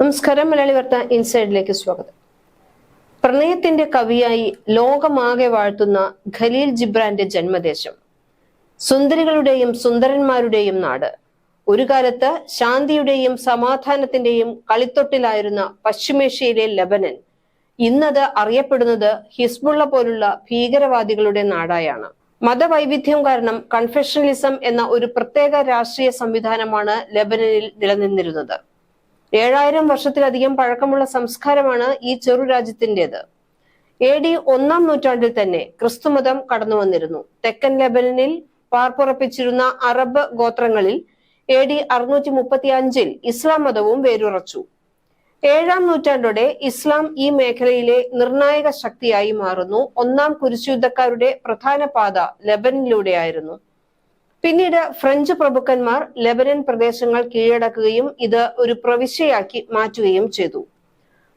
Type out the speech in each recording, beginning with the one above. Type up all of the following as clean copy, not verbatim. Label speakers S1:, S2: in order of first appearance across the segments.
S1: നമസ്കാരം. മലയാളി വാർത്ത ഇൻസൈഡിലേക്ക് സ്വാഗതം. പ്രണയത്തിന്റെ കവിയായി ലോകമാകെ വാഴ്ത്തുന്ന ഖലീൽ ജിബ്രാന്റെ ജന്മദേശം, സുന്ദരികളുടെയും സുന്ദരന്മാരുടെയും നാട്, ഒരു കാലത്ത് ശാന്തിയുടെയും സമാധാനത്തിന്റെയും കളിത്തൊട്ടിലായിരുന്ന പശ്ചിമേഷ്യയിലെ ലെബനൻ ഇന്നത് അറിയപ്പെടുന്നത് ഹിസ്ബുള്ള പോലുള്ള ഭീകരവാദികളുടെ നാടായാണ്. മതവൈവിധ്യം കാരണം കൺഫെഷണലിസം എന്ന ഒരു പ്രത്യേക രാഷ്ട്രീയ സംവിധാനമാണ് ലെബനനിൽ നിലനിന്നിരുന്നത്. 7000 വർഷത്തിലധികം പഴക്കമുള്ള സംസ്കാരമാണ് ഈ ചെറു രാജ്യത്തിൻ്റെത്. AD 1-ാം നൂറ്റാണ്ടിൽ തന്നെ ക്രിസ്തുമതം കടന്നു വന്നിരുന്നു. തെക്കൻ ലെബനനിൽ പാർപ്പുറപ്പിച്ചിരുന്ന അറബ് ഗോത്രങ്ങളിൽ AD 635-ൽ ഇസ്ലാം മതവും വേരുറച്ചു. 7-ാം നൂറ്റാണ്ടോടെ ഇസ്ലാം ഈ മേഖലയിലെ നിർണായക ശക്തിയായി മാറുന്നു. 1-ാം കുരിശുയുദ്ധക്കാരുടെ പ്രധാന പാത ലെബനനിലൂടെയായിരുന്നു. പിന്നീട് ഫ്രഞ്ച് പ്രഭുക്കന്മാർ ലെബനൻ പ്രദേശങ്ങൾ കീഴടക്കുകയും ഇത് ഒരു പ്രവിശ്യയാക്കി മാറ്റുകയും ചെയ്തു.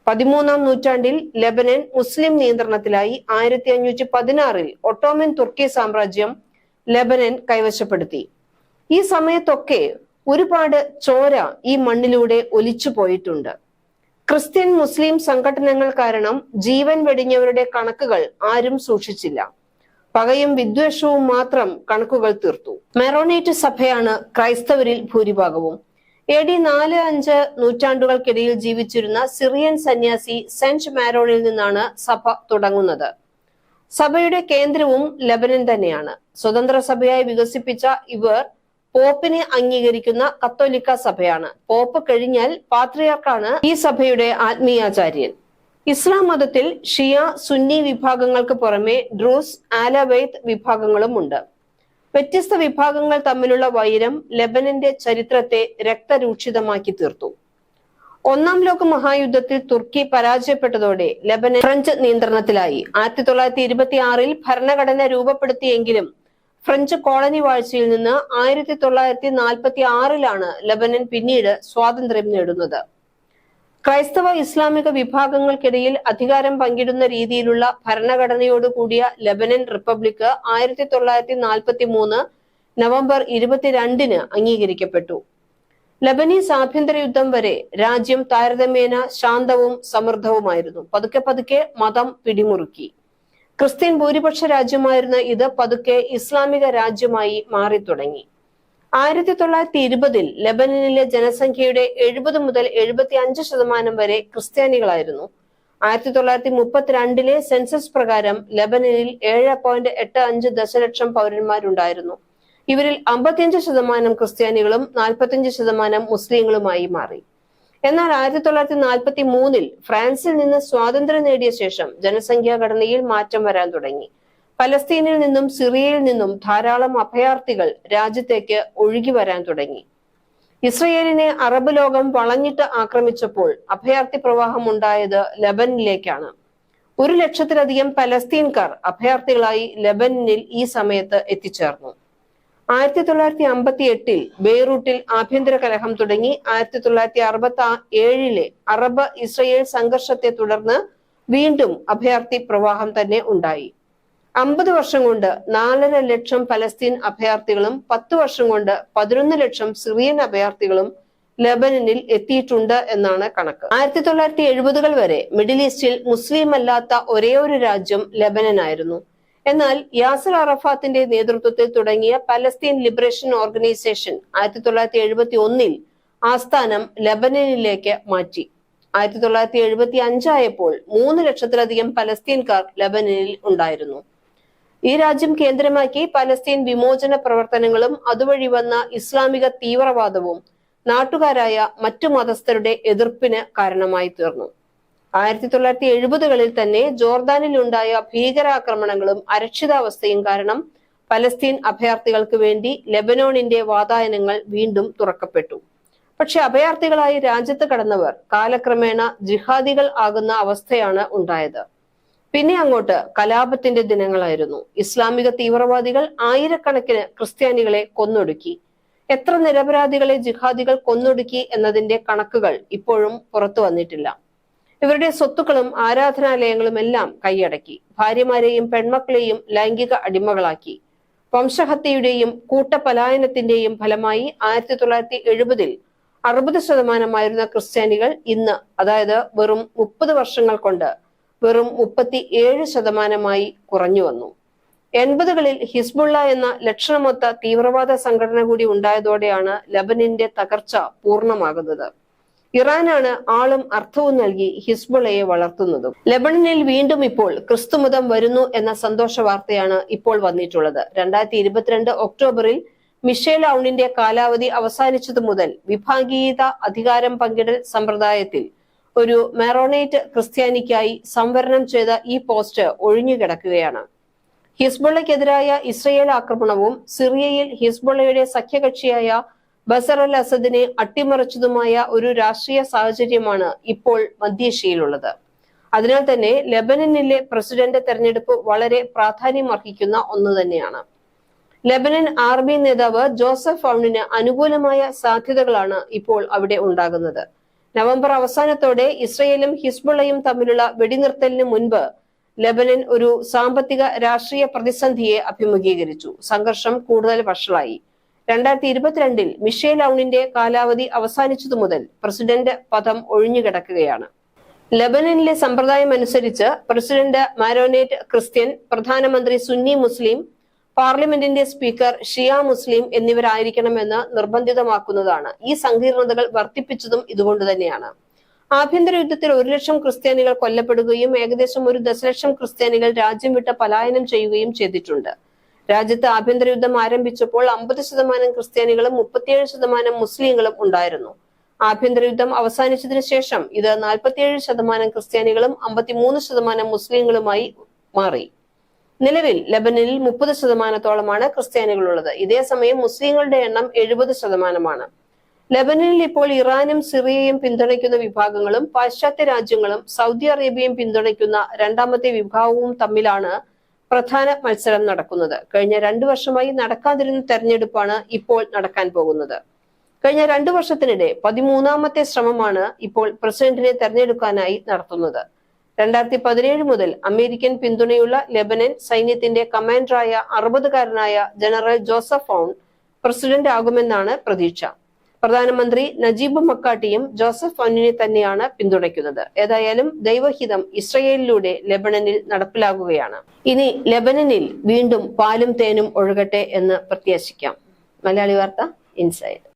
S1: 13-ാം നൂറ്റാണ്ടിൽ ലെബനൻ മുസ്ലിം നിയന്ത്രണത്തിലായി. 1516-ൽ ഒട്ടോമൻ തുർക്കി സാമ്രാജ്യം ലെബനൻ കൈവശപ്പെടുത്തി. ഈ സമയത്തൊക്കെ ഒരുപാട് ചോര ഈ മണ്ണിലൂടെ ഒലിച്ചു പോയിട്ടുണ്ട്. ക്രിസ്ത്യൻ മുസ്ലിം സംഘടനകൾ കാരണം ജീവൻ വെടിഞ്ഞവരുടെ കണക്കുകൾ ആരും സൂക്ഷിച്ചില്ല. പകയും വിദ്വേഷവും മാത്രം കണക്കുകൾ തീർത്തു. മെറോനൈറ്റ് സഭയാണ് ക്രൈസ്തവരിൽ ഭൂരിഭാഗവും. AD 4-5 നൂറ്റാണ്ടുകൾക്കിടയിൽ ജീവിച്ചിരുന്ന സിറിയൻ സന്യാസി സെന്റ് മാരോണിൽ നിന്നാണ് സഭ തുടങ്ങുന്നത്. സഭയുടെ കേന്ദ്രവും ലെബനൻ തന്നെയാണ്. സ്വതന്ത്ര സഭയായി വികസിപ്പിച്ച ഇവർ പോപ്പിനെ അംഗീകരിക്കുന്ന കത്തോലിക്ക സഭയാണ്. പോപ്പ് കഴിഞ്ഞാൽ പാത്രിയാർക്കാണ് ഈ സഭയുടെ ആത്മീയാചാര്യൻ. ഇസ്ലാം മതത്തിൽ ഷിയ, സുന്നി വിഭാഗങ്ങൾക്ക് പുറമെ ഡ്രൂസ്, ആലവൈത്ത് വിഭാഗങ്ങളും ഉണ്ട്. വ്യത്യസ്ത വിഭാഗങ്ങൾ തമ്മിലുള്ള വൈരം ലെബനന്റെ ചരിത്രത്തെ രക്തരൂക്ഷിതമാക്കി തീർത്തു. 1-ാം ലോക മഹായുദ്ധത്തിൽ തുർക്കി പരാജയപ്പെട്ടതോടെ ലെബനൻ ഫ്രഞ്ച് നിയന്ത്രണത്തിലായി. 1926-ൽ ഭരണഘടന രൂപപ്പെടുത്തിയെങ്കിലും ഫ്രഞ്ച് കോളനി വാഴ്ചയിൽ നിന്ന് 1946-ലാണ് ലെബനൻ പിന്നീട് സ്വാതന്ത്ര്യം നേടുന്നത്. ക്രൈസ്തവ ഇസ്ലാമിക വിഭാഗങ്ങൾക്കിടയിൽ അധികാരം പങ്കിടുന്ന രീതിയിലുള്ള ഭരണഘടനയോട് കൂടിയ ലെബനൻ റിപ്പബ്ലിക് 1943 നവംബർ 22-ന് അംഗീകരിക്കപ്പെട്ടു. ലെബനീസ് ആഭ്യന്തര യുദ്ധം വരെ രാജ്യം താരതമ്യേന ശാന്തവും സമൃദ്ധവുമായിരുന്നു. പതുക്കെ മതം പിടിമുറുക്കി. ക്രിസ്ത്യൻ ഭൂരിപക്ഷ രാജ്യമായിരുന്ന ഇത് പതുക്കെ ഇസ്ലാമിക രാജ്യമായി മാറി തുടങ്ങി. 1920-ൽ ലെബനനിലെ ജനസംഖ്യയുടെ 70 മുതൽ 75% വരെ ക്രിസ്ത്യാനികളായിരുന്നു. 1932-ലെ സെൻസസ് പ്രകാരം ലെബനനിൽ 7.85 ദശലക്ഷം പൗരന്മാരുണ്ടായിരുന്നു. ഇവരിൽ 55% ക്രിസ്ത്യാനികളും 45% മുസ്ലിങ്ങളുമായി മാറി. എന്നാൽ 1943-ൽ ഫ്രാൻസിൽ നിന്ന് സ്വാതന്ത്ര്യം നേടിയ ശേഷം ജനസംഖ്യാ ഘടനയിൽ മാറ്റം വരാൻ തുടങ്ങി. പലസ്തീനിൽ നിന്നും സിറിയയിൽ നിന്നും ധാരാളം അഭയാർത്ഥികൾ രാജ്യത്തേക്ക് ഒഴുകി വരാൻ തുടങ്ങി. ഇസ്രയേലിനെ അറബ് ലോകം വളഞ്ഞിട്ട് ആക്രമിച്ചപ്പോൾ അഭയാർത്ഥി പ്രവാഹം ഉണ്ടായത് ലെബനിലേക്കാണ്. 1 ലക്ഷത്തിലധികം പലസ്തീൻകാർ അഭയാർത്ഥികളായി ലെബനിൽ ഈ സമയത്ത് എത്തിച്ചേർന്നു. 1958-ൽ ബെയ്റൂട്ടിൽ ആഭ്യന്തര കലഹം തുടങ്ങി. 1967-ലെ അറബ് ഇസ്രയേൽ സംഘർഷത്തെ തുടർന്ന് വീണ്ടും അഭയാർത്ഥി പ്രവാഹം തന്നെ ഉണ്ടായി. 50 വർഷം കൊണ്ട് 4.5 ലക്ഷം പലസ്തീൻ അഭയാർത്ഥികളും 10 വർഷം കൊണ്ട് 11 ലക്ഷം സിറിയൻ അഭയാർത്ഥികളും ലെബനനിൽ എത്തിയിട്ടുണ്ട് എന്നാണ് കണക്ക്. 1970-കൾ വരെ മിഡിൽ ഈസ്റ്റിൽ മുസ്ലിം അല്ലാത്ത ഒരേയൊരു രാജ്യം ലെബനനായിരുന്നു. എന്നാൽ യാസർ അറഫാത്തിന്റെ നേതൃത്വത്തിൽ തുടങ്ങിയ പലസ്തീൻ ലിബറേഷൻ ഓർഗനൈസേഷൻ 1971-ൽ ആസ്ഥാനം ലെബനനിലേക്ക് മാറ്റി. 1975 ആയപ്പോൾ 3 ലക്ഷത്തിലധികം പലസ്തീൻകാർ ലെബനനിൽ ഉണ്ടായിരുന്നു. ഈ രാജ്യം കേന്ദ്രമാക്കി പലസ്തീൻ വിമോചന പ്രവർത്തനങ്ങളും അതുവഴി വന്ന ഇസ്ലാമിക തീവ്രവാദവും നാട്ടുകാരായ മറ്റു മതസ്ഥരുടെ എതിർപ്പിന് കാരണമായി തീർന്നു. 1970-കളിൽ തന്നെ ജോർദാനിൽ ഉണ്ടായ ഭീകരാക്രമണങ്ങളും അരക്ഷിതാവസ്ഥയും കാരണം പലസ്തീൻ അഭയാർത്ഥികൾക്ക് വേണ്ടി ലെബനോണിന്റെ വാതായനങ്ങൾ വീണ്ടും തുറക്കപ്പെട്ടു. പക്ഷെ അഭയാർത്ഥികളായി രാജ്യത്ത് കടന്നവർ കാലക്രമേണ ജിഹാദികൾ ആകുന്ന അവസ്ഥയാണ് ഉണ്ടായത്. പിന്നെ അങ്ങോട്ട് കലാപത്തിന്റെ ദിനങ്ങളായിരുന്നു. ഇസ്ലാമിക തീവ്രവാദികൾ ആയിരക്കണക്കിന് ക്രിസ്ത്യാനികളെ കൊന്നൊടുക്കി. എത്ര നിരപരാധികളെ ജിഹാദികൾ കൊന്നൊടുക്കി എന്നതിന്റെ കണക്കുകൾ ഇപ്പോഴും പുറത്തു വന്നിട്ടില്ല. ഇവരുടെ സ്വത്തുക്കളും ആരാധനാലയങ്ങളും എല്ലാം കൈയടക്കി. ഭാര്യമാരെയും പെൺമക്കളെയും ലൈംഗിക അടിമകളാക്കി. വംശഹത്യയുടെയും കൂട്ടപലായനത്തിന്റെയും ഫലമായി 1970-ൽ 60% ക്രിസ്ത്യാനികൾ ഇന്ന്, അതായത് വെറും 30 വർഷങ്ങൾ കൊണ്ട് വെറും 37% കുറഞ്ഞു വന്നു. 80കളിൽ ഹിസ്ബുള്ള എന്ന ലക്ഷണമൊത്ത തീവ്രവാദ സംഘടന കൂടി ഉണ്ടായതോടെയാണ് ലെബനന്റെ തകർച്ച പൂർണ്ണമാകുന്നത്. ഇറാനാണ് ആളും അർത്ഥവും നൽകി ഹിസ്ബുള്ളയെ വളർത്തുന്നതും. ലെബനനിൽ വീണ്ടും ഇപ്പോൾ ക്രിസ്തുമതം വരുന്നു എന്ന സന്തോഷ വാർത്തയാണ് ഇപ്പോൾ വന്നിട്ടുള്ളത്. 2022 ഒക്ടോബറിൽ മിഷേൽ ഔണിന്റെ കാലാവധി അവസാനിച്ചതു മുതൽ വിഭാഗീയത അധികാരം പങ്കിടൽ സമ്പ്രദായത്തിൽ ഒരു മെറോണേറ്റ് ക്രിസ്ത്യാനിക്കായി സംവരണം ചെയ്ത ഈ പോസ്റ്റ് ഒഴിഞ്ഞുകിടക്കുകയാണ്. ഹിസ്ബുള്ളയ്ക്കെതിരായ ഇസ്രയേൽ ആക്രമണവും സിറിയയിൽ ഹിസ്ബുള്ളയുടെ സഖ്യകക്ഷിയായ ബസർ അൽ അസദിനെ അട്ടിമറിച്ചതുമായ ഒരു രാഷ്ട്രീയ സാഹചര്യമാണ് ഇപ്പോൾ മധ്യേഷ്യയിലുള്ളത്. അതിനാൽ തന്നെ ലെബനനിലെ പ്രസിഡന്റ് തെരഞ്ഞെടുപ്പ് വളരെ പ്രാധാന്യം അർഹിക്കുന്ന ഒന്ന് തന്നെയാണ്. ലെബനൻ ആർമി നേതാവ് ജോസഫ് ഔണിന് അനുകൂലമായ സാധ്യതകളാണ് ഇപ്പോൾ അവിടെ ഉണ്ടാകുന്നത്. നവംബർ അവസാനത്തോടെ ഇസ്രയേലും ഹിസ്ബുള്ളയും തമ്മിലുള്ള വെടിനിർത്തലിന് മുൻപ് ലെബനൻ ഒരു സാമ്പത്തിക രാഷ്ട്രീയ പ്രതിസന്ധിയെ അഭിമുഖീകരിച്ചു. സംഘർഷം കൂടുതൽ വഷളായി. 2022 മിഷേൽ ഔണിന്റെ കാലാവധി അവസാനിച്ചതു മുതൽ പ്രസിഡന്റ് പദം ഒഴിഞ്ഞുകിടക്കുകയാണ്. ലെബനനിലെ സമ്പ്രദായം അനുസരിച്ച് പ്രസിഡന്റ് മാരോനേറ്റ് ക്രിസ്ത്യൻ, പ്രധാനമന്ത്രി സുന്നി മുസ്ലിം, പാർലമെന്റിന്റെ സ്പീക്കർ ഷിയ മുസ്ലിം എന്നിവരായിരിക്കണമെന്ന് നിർബന്ധിതമാക്കുന്നതാണ്. ഈ സങ്കീർണതകൾ വർദ്ധിപ്പിച്ചതും ഇതുകൊണ്ട് തന്നെയാണ്. ആഭ്യന്തര യുദ്ധത്തിൽ 1 ലക്ഷം ക്രിസ്ത്യാനികൾ കൊല്ലപ്പെടുകയും ഏകദേശം 1 ദശലക്ഷം ക്രിസ്ത്യാനികൾ രാജ്യം വിട്ട് പലായനം ചെയ്യുകയും ചെയ്തിട്ടുണ്ട്. രാജ്യത്ത് ആഭ്യന്തര യുദ്ധം ആരംഭിച്ചപ്പോൾ 50% ക്രിസ്ത്യാനികളും 37% മുസ്ലിങ്ങളും ഉണ്ടായിരുന്നു. ആഭ്യന്തര യുദ്ധം അവസാനിച്ചതിനു ശേഷം ഇത് 47% ക്രിസ്ത്യാനികളും 53% മുസ്ലിങ്ങളുമായി മാറി. നിലവിൽ ലെബനനിൽ 30%-ഓളമാണ് ക്രിസ്ത്യാനികളുള്ളത്. ഇതേസമയം മുസ്ലിങ്ങളുടെ എണ്ണം 70%. ലെബനനിൽ ഇപ്പോൾ ഇറാനും സിറിയയും പിന്തുണയ്ക്കുന്ന വിഭാഗങ്ങളും പാശ്ചാത്യ രാജ്യങ്ങളും സൗദി അറേബ്യയും പിന്തുണയ്ക്കുന്ന രണ്ടാമത്തെ വിഭാഗവും തമ്മിലാണ് പ്രധാന മത്സരം നടക്കുന്നത്. കഴിഞ്ഞ 2 വർഷമായി നടക്കാതിരുന്ന തെരഞ്ഞെടുപ്പാണ് ഇപ്പോൾ നടക്കാൻ പോകുന്നത്. കഴിഞ്ഞ 2 വർഷത്തിനിടെ 13ാമത്തെ ശ്രമമാണ് ഇപ്പോൾ പ്രസിഡന്റിനെ തെരഞ്ഞെടുക്കാനായി നടത്തുന്നത്. 2017 മുതൽ അമേരിക്കൻ പിന്തുണയുള്ള ലെബനൻ സൈന്യത്തിന്റെ കമാൻഡറായ 60-കാരനായ ജനറൽ ജോസഫ് ഔൺ പ്രസിഡന്റ് ആകുമെന്നാണ് പ്രതീക്ഷ. പ്രധാനമന്ത്രി നജീബ് മക്കാട്ടിയും ജോസഫ് ഔണിനെ തന്നെയാണ് പിന്തുണയ്ക്കുന്നത്. ഏതായാലും ദൈവഹിതം ഇസ്രയേലിലൂടെ ലെബനനിൽ നടപ്പിലാകുകയാണ്. ഇനി ലെബനനിൽ വീണ്ടും പാലും തേനും ഒഴുകട്ടെ എന്ന് പ്രത്യാശിക്കാം. മലയാളി വാർത്ത ഇൻസൈഡ്.